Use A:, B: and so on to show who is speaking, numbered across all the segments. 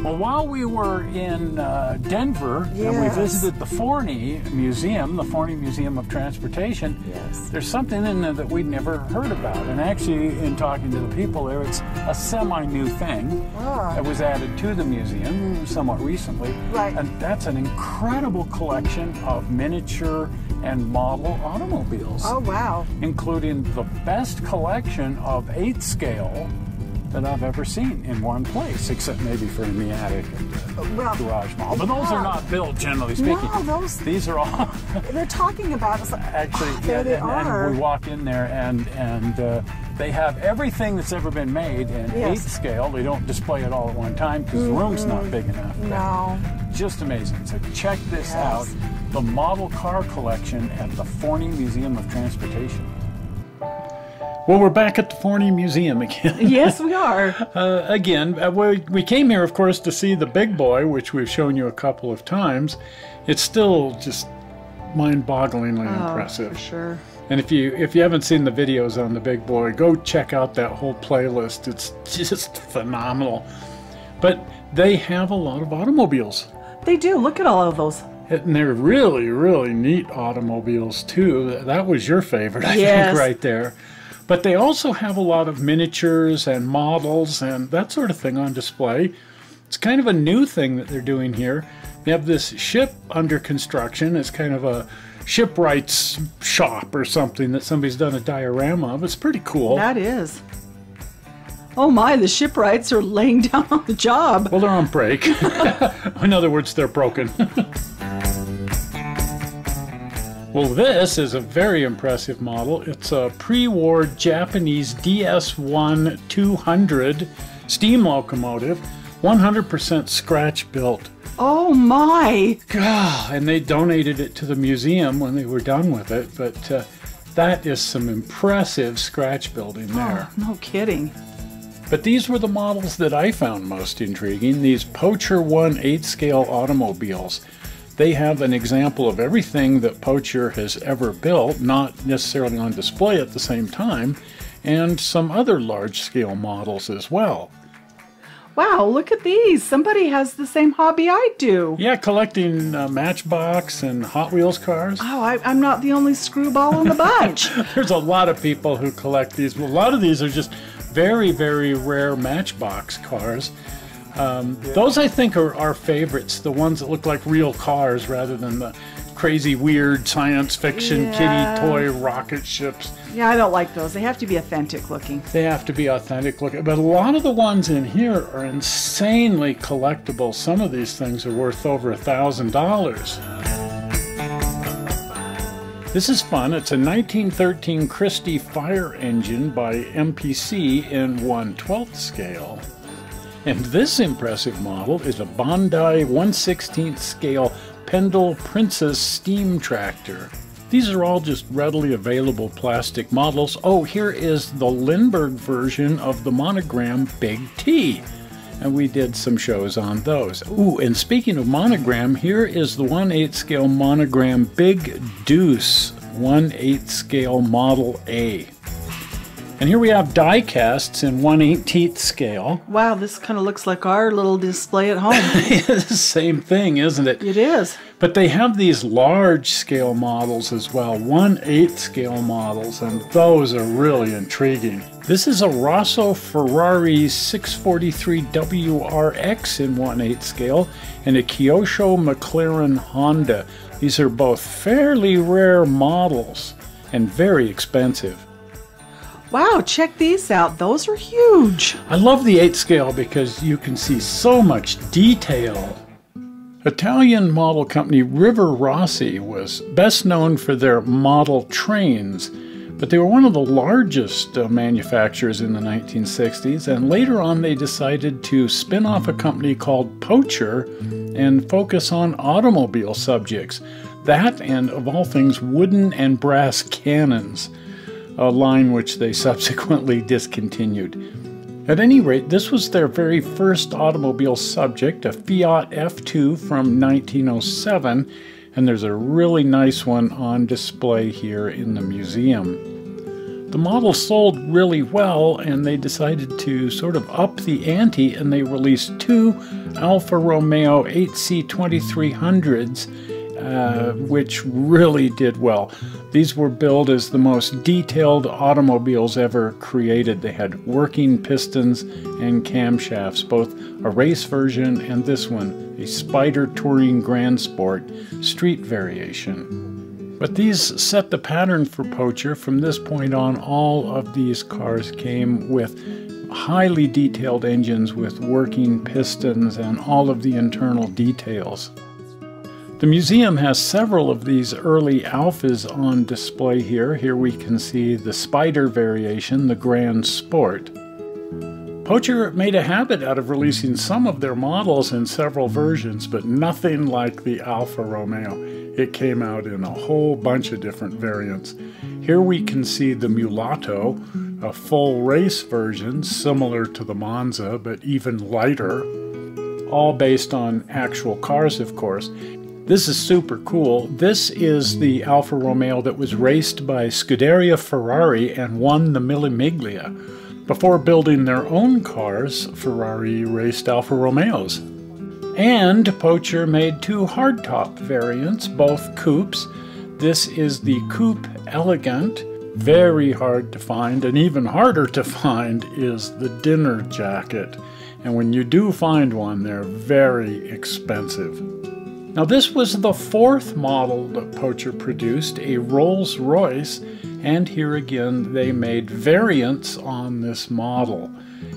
A: Well, while we were in Denver, and we visited the Forney Museum, the Forney Museum of Transportation, there's something in there that we'd never heard about. And actually, in talking to the people there, it's a semi-new thing that was added to the museum somewhat recently. Right. And that's an incredible collection of miniature and model automobiles. Oh, wow. Including the best collection of 8 scale that I've ever seen in one place, except maybe for in the attic and the garage mall. But those are not built, generally speaking. No, these are all...
B: They're talking about it. Like, actually, there they are.
A: And we walk in there, and they have everything that's ever been made in 8 scale. They don't display it all at one time because the room's not big enough. No. Just amazing. So check this out. The model car collection at the Forney Museum of Transportation. Well, we're back at the Forney Museum again.
B: Yes, we are.
A: Again, we came here, of course, to see the big boy, which we've shown you a couple of times. It's still just mind-bogglingly impressive. For sure. And if you haven't seen the videos on the big boy, go check out that whole playlist. It's just phenomenal. But they have a lot of automobiles.
B: They do. Look at all of those.
A: And they're really, really neat automobiles, too. That was your favorite, I think, right there. But they also have a lot of miniatures and models and that sort of thing on display. It's kind of a new thing that they're doing here. They have this ship under construction. It's kind of a shipwright's shop or something that somebody's done a diorama of. It's pretty cool.
B: That is. Oh my, the shipwrights are laying down on the job.
A: Well, they're on break. In other words, they're broken. Well, this is a very impressive model. It's a pre-war Japanese DS1 200 steam locomotive, 100% scratch built.
B: Oh my!
A: God, and they donated it to the museum when they were done with it, but that is some impressive scratch building there.
B: Oh, no kidding.
A: But these were the models that I found most intriguing, these Pocher 1 8-scale automobiles. They have an example of everything that Pocher has ever built, not necessarily on display at the same time, and some other large-scale models as well.
B: Wow, look at these. Somebody has the same hobby I do.
A: Yeah, collecting Matchbox and Hot Wheels cars.
B: Oh, I'm not the only screwball in the bunch.
A: There's a lot of people who collect these. A lot of these are just very, very rare Matchbox cars. Those, I think, are our favorites, the ones that look like real cars rather than the crazy, weird science fiction kitty toy rocket ships.
B: Yeah, I don't like those. They have to be authentic looking.
A: They have to be authentic looking. But a lot of the ones in here are insanely collectible. Some of these things are worth over $1,000. This is fun. It's a 1913 Christie fire engine by MPC in 1/12 scale. And this impressive model is a Bondi 1/16 scale Pendle Princess steam tractor. These are all just readily available plastic models. Oh, here is the Lindbergh version of the monogram Big T. And we did some shows on those. Ooh, and speaking of monogram, here is the 1/8 scale monogram Big Deuce 1/8 scale Model A. And here we have die casts in 1/18 scale.
B: Wow, this kind of looks like our little display at home.
A: It's the same thing, isn't it?
B: It is.
A: But they have these large scale models as well, 1/8 scale models, and those are really intriguing. This is a Rosso Ferrari 643 WRX in 1/8 scale and a Kyosho McLaren Honda. These are both fairly rare models and very expensive.
B: Wow, check these out. Those are huge.
A: I love the 8 scale because you can see so much detail. Italian model company River Rossi was best known for their model trains, but they were one of the largest manufacturers in the 1960s, and later on they decided to spin off a company called Pocher and focus on automobile subjects. That and, of all things, wooden and brass cannons, a line which they subsequently discontinued. At any rate, this was their very first automobile subject, a Fiat F2 from 1907, and there's a really nice one on display here in the museum. The model sold really well, and they decided to sort of up the ante, and they released 2 Alfa Romeo 8C2300s, which really did well. These were billed as the most detailed automobiles ever created. They had working pistons and camshafts, both a race version and this one, a Spider Touring Grand Sport street variation. But these set the pattern for Pocher. From this point on, all of these cars came with highly detailed engines with working pistons and all of the internal details. The museum has several of these early Alfas on display here. Here we can see the Spider variation, the Grand Sport. Pocher made a habit out of releasing some of their models in several versions, but nothing like the Alfa Romeo. It came out in a whole bunch of different variants. Here we can see the Mulatto, a full race version similar to the Monza, but even lighter, all based on actual cars, of course. This is super cool. This is the Alfa Romeo that was raced by Scuderia Ferrari and won the Mille Miglia. Before building their own cars, Ferrari raced Alfa Romeos. And Pocher made two hardtop variants, both coupes. This is the Coupe Elegant, very hard to find, and even harder to find is the dinner jacket. And when you do find one, they're very expensive. Now this was the fourth model that Pocher produced, a Rolls-Royce, and here again they made variants on this model.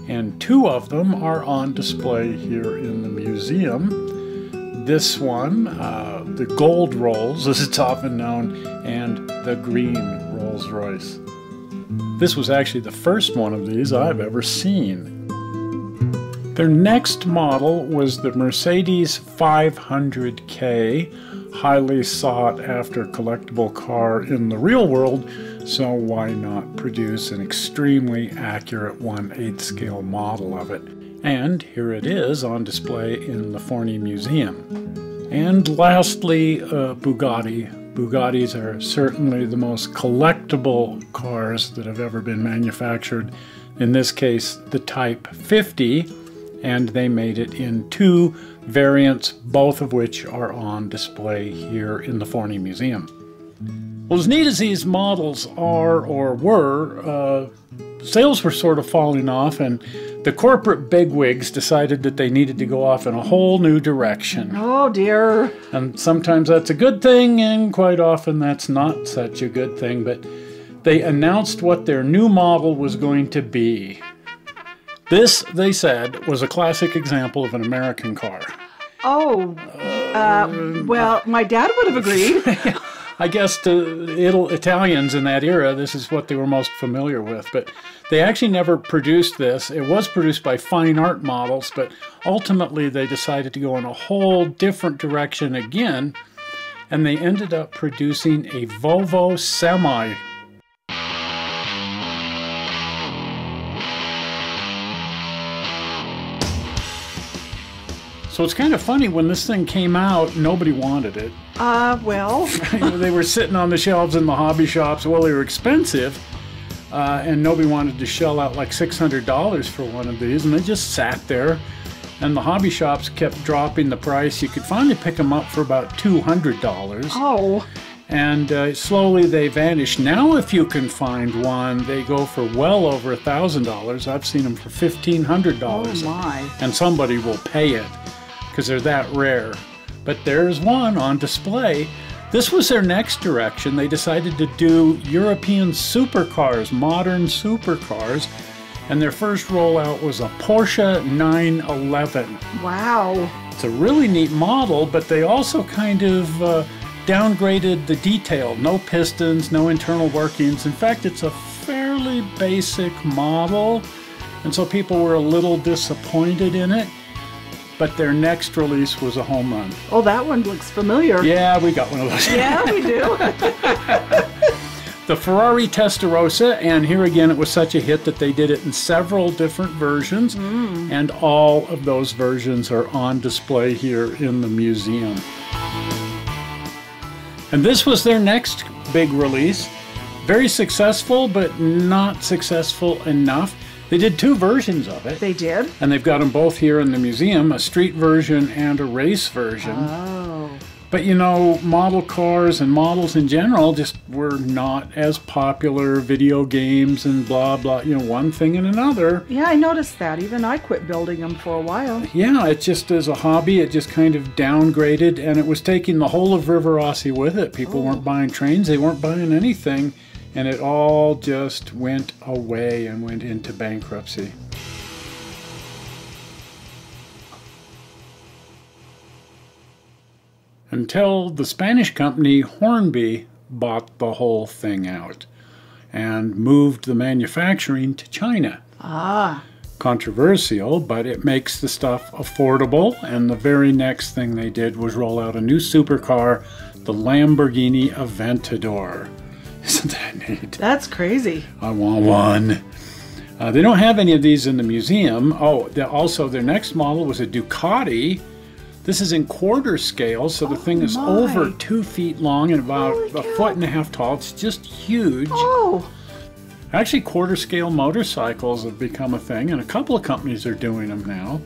A: And two of them are on display here in the museum. This one, the Gold Rolls, as it's often known, and the Green Rolls-Royce. This was actually the first one of these I've ever seen. Their next model was the Mercedes 500K, highly sought after collectible car in the real world, so why not produce an extremely accurate 1/8 scale model of it? And here it is on display in the Forney Museum. And lastly, Bugatti. Bugattis are certainly the most collectible cars that have ever been manufactured. In this case, the Type 50. And they made it in two variants, both of which are on display here in the Forney Museum. Well, as neat as these models are or were, sales were sort of falling off, and the corporate bigwigs decided that they needed to go off in a whole new direction.
B: Oh dear.
A: And sometimes that's a good thing, and quite often that's not such a good thing, but they announced what their new model was going to be. This, they said, was a classic example of an American car.
B: Oh, well, my dad would have agreed.
A: I guess to Italians in that era, this is what they were most familiar with. But they actually never produced this. It was produced by Fine Art Models, but ultimately they decided to go in a whole different direction again, and they ended up producing a Volvo Semi. So it's kind of funny, when this thing came out, nobody wanted it.
B: Well.
A: They were sitting on the shelves in the hobby shops. Well, they were expensive, and nobody wanted to shell out like $600 for one of these, and they just sat there, and the hobby shops kept dropping the price. You could finally pick them up for about $200.
B: Oh.
A: And slowly they vanished. Now if you can find one, they go for well over $1,000. I've seen them for $1,500.
B: Oh my.
A: And somebody will pay it, because they're that rare. But there's one on display. This was their next direction. They decided to do European supercars, modern supercars, and their first rollout was a Porsche 911.
B: Wow.
A: It's a really neat model, but they also kind of downgraded the detail. No pistons, no internal workings. In fact, it's a fairly basic model, and so people were a little disappointed in it. But their next release was a home run.
B: Oh, that one looks familiar.
A: Yeah, we got one of those.
B: Yeah, we do.
A: The Ferrari Testarossa, and here again it was such a hit that they did it in several different versions, and all of those versions are on display here in the museum. And this was their next big release. Very successful, but not successful enough. They did 2 versions of it.
B: They did?
A: And they've got them both here in the museum, a street version and a race version.
B: Oh.
A: But you know, model cars and models in general just were not as popular. Video games and blah, blah, you know, one thing and another.
B: Yeah, I noticed that. Even I quit building them for a while.
A: Yeah, it just as a hobby, it just kind of downgraded, and it was taking the whole of River Rossi with it. People weren't buying trains, they weren't buying anything, and it all just went away and went into bankruptcy. Until the Spanish company Hornby bought the whole thing out and moved the manufacturing to China.
B: Ah.
A: Controversial, but it makes the stuff affordable, and the very next thing they did was roll out a new supercar, the Lamborghini Aventador. Isn't that neat?
B: That's crazy.
A: I want one. They don't have any of these in the museum. Oh, also their next model was a Ducati. This is in quarter scale, so the thing is over 2 feet long and about a foot and a half tall. It's just huge.
B: Oh.
A: Actually, quarter scale motorcycles have become a thing, and a couple of companies are doing them now.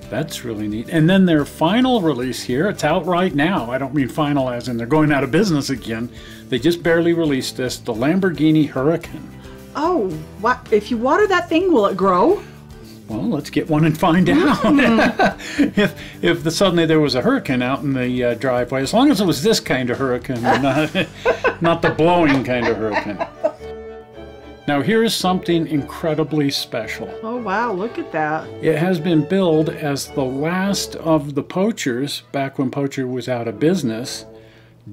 A: That's really neat. And then their final release here, it's out right now. I don't mean final as in they're going out of business again. They just barely released this, the Lamborghini Huracan.
B: Oh, what? If you water that thing, will it grow?
A: Well, let's get one and find out. if suddenly there was a hurricane out in the driveway, as long as it was this kind of hurricane, not the blowing kind of hurricane. Now here's something incredibly special.
B: Oh wow, look at that.
A: It has been billed as the last of the Pochers, back when Pocher was out of business.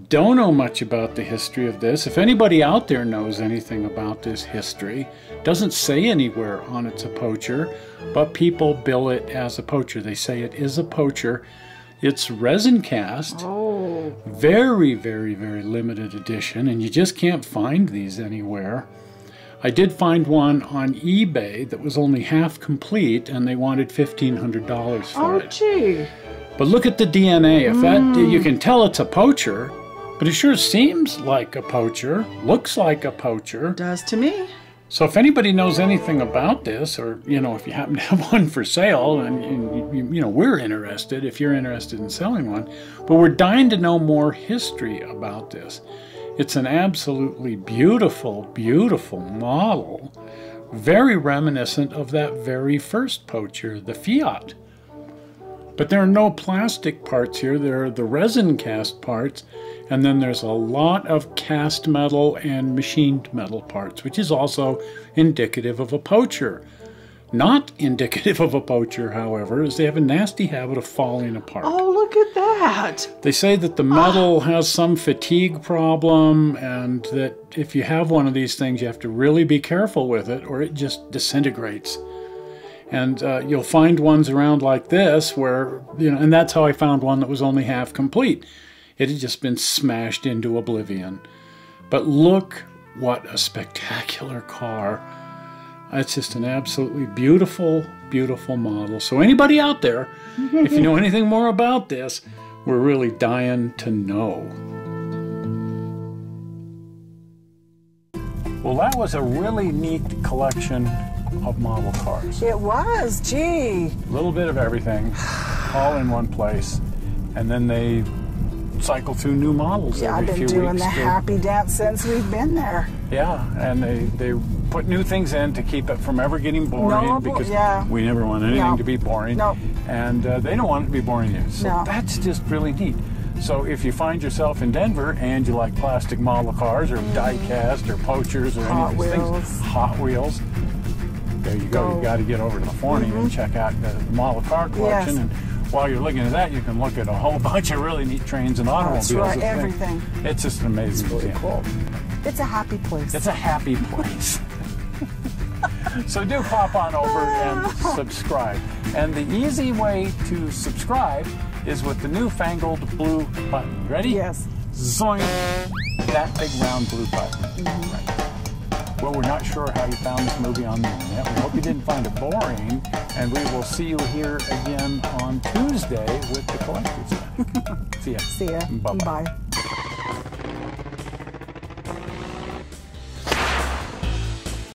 A: Don't know much about the history of this. If anybody out there knows anything about this history, doesn't say anywhere on it's a Pocher, but people bill it as a Pocher. They say it is a Pocher. It's resin cast.
B: Oh.
A: Very, very, very limited edition, and you just can't find these anywhere. I did find one on eBay that was only half complete, and they wanted $1,500 for it.
B: Oh, gee.
A: But look at the DNA. If that, you can tell it's a Pocher, but it sure seems like a Pocher, looks like a Pocher.
B: Does to me.
A: So if anybody knows anything about this, or, you know, if you happen to have one for sale, and you know, we're interested, if you're interested in selling one, but we're dying to know more history about this. It's an absolutely beautiful, beautiful model, very reminiscent of that very first Pocher, the Fiat. But there are no plastic parts here. There are the resin cast parts, and then there's a lot of cast metal and machined metal parts, which is also indicative of a Pocher. Not indicative of a Pocher, however, is they have a nasty habit of falling apart.
B: Oh, look at that.
A: They say that the metal has some fatigue problem, and that if you have one of these things, you have to really be careful with it, or it just disintegrates. And you'll find ones around like this where, you know, and that's how I found one that was only half complete. It had just been smashed into oblivion. But look what a spectacular car. It's just an absolutely beautiful, beautiful model. So anybody out there, if you know anything more about this, we're really dying to know. Well, that was a really neat collection of model cars.
B: It was, gee.
A: A little bit of everything, all in one place. And then they cycle through new models every few weeks.
C: Yeah, I've been doing the happy dance since we've been there.
A: Yeah, and they put new things in to keep it from ever getting boring, because we never want anything to be boring. And they don't want it to be boring either. So that's just really neat. So if you find yourself in Denver and you like plastic model cars or die-cast or Pochers or any of these things, Hot Wheels, there you go. You got to get over to the Forney and check out the model car collection. And while you're looking at that, you can look at a whole bunch of really neat trains and automobiles.
C: That's right, everything.
A: It's just an amazing museum.
C: Cool. It's a happy place.
A: It's a happy place. So do pop on over and subscribe. And the easy way to subscribe is with the newfangled blue button. Ready?
C: Yes.
A: Zoink! That big round blue button. Right. Well, we're not sure how you found this movie on the internet. We hope you didn't find it boring, and we will see you here again on Tuesday with the Collector's Bag. See ya.
C: See ya.
A: Bye-bye.
C: Bye.